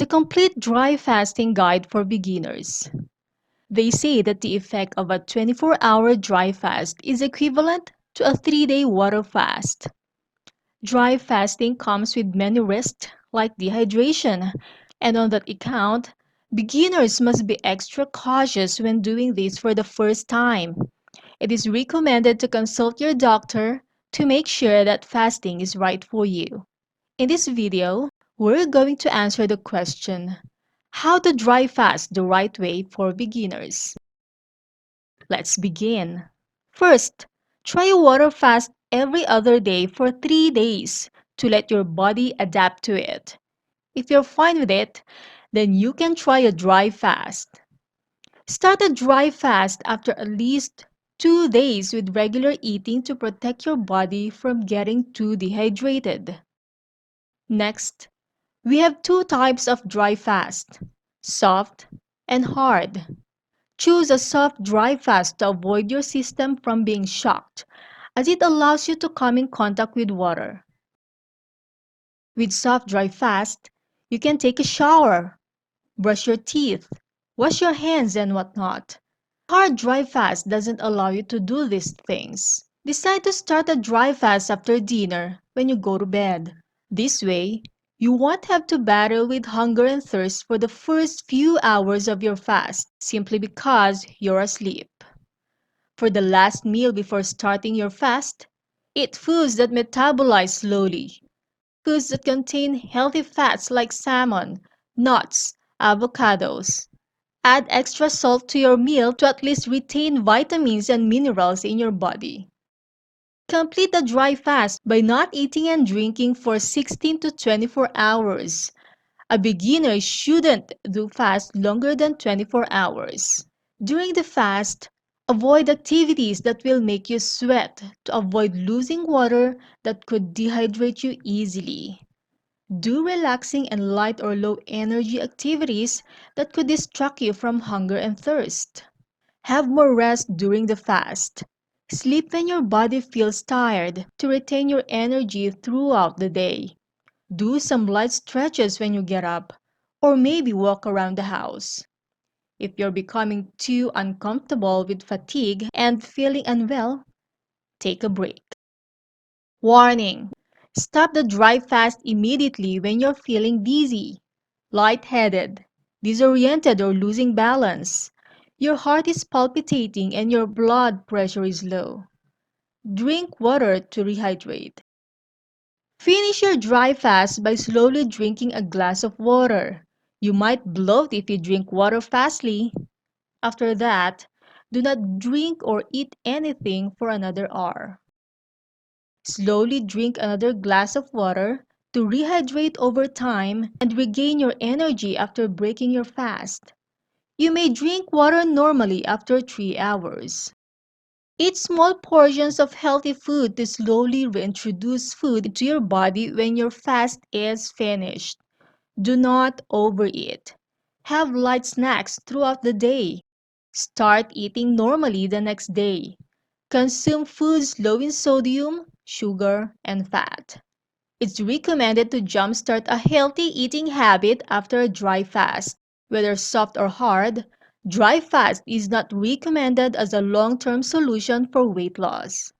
The complete dry fasting guide for beginners. They say that the effect of a 24-hour dry fast is equivalent to a 3-day water fast. Dry fasting comes with many risks like dehydration, and on that account, beginners must be extra cautious when doing this for the first time. It is recommended to consult your doctor to make sure that fasting is right for you. In this video, we're going to answer the question, how to dry fast the right way for beginners. Let's begin. First, try a water fast every other day for 3 days to let your body adapt to it. If you're fine with it, then you can try a dry fast. Start a dry fast after at least 2 days with regular eating to protect your body from getting too dehydrated. Next, we have two types of dry fast, soft and hard. Choose a soft dry fast to avoid your system from being shocked, as it allows you to come in contact with water. With soft dry fast, you can take a shower, brush your teeth, wash your hands and whatnot. Hard dry fast doesn't allow you to do these things. Decide to start a dry fast after dinner when you go to bed. This way, you won't have to battle with hunger and thirst for the first few hours of your fast simply because you're asleep. For the last meal before starting your fast, eat foods that metabolize slowly. Foods that contain healthy fats like salmon, nuts, avocados. Add extra salt to your meal to at least retain vitamins and minerals in your body. Complete a dry fast by not eating and drinking for 16 to 24 hours. A beginner shouldn't do fast longer than 24 hours. During the fast, avoid activities that will make you sweat to avoid losing water that could dehydrate you easily. Do relaxing and light or low energy activities that could distract you from hunger and thirst. Have more rest during the fast. Sleep when your body feels tired to retain your energy throughout the day. Do some light stretches when you get up, or maybe walk around the house. If you're becoming too uncomfortable with fatigue and feeling unwell, take a break. Warning! Stop the dry fast immediately when you're feeling dizzy, lightheaded, disoriented, or losing balance. Your heart is palpitating and your blood pressure is low. Drink water to rehydrate. Finish your dry fast by slowly drinking a glass of water. You might bloat if you drink water fastly. After that, do not drink or eat anything for another hour. Slowly drink another glass of water to rehydrate over time and regain your energy after breaking your fast. You may drink water normally after 3 hours. Eat small portions of healthy food to slowly reintroduce food into your body when your fast is finished. Do not overeat. Have light snacks throughout the day. Start eating normally the next day. Consume foods low in sodium, sugar, and fat. It's recommended to jumpstart a healthy eating habit after a dry fast. Whether soft or hard, dry fast is not recommended as a long-term solution for weight loss.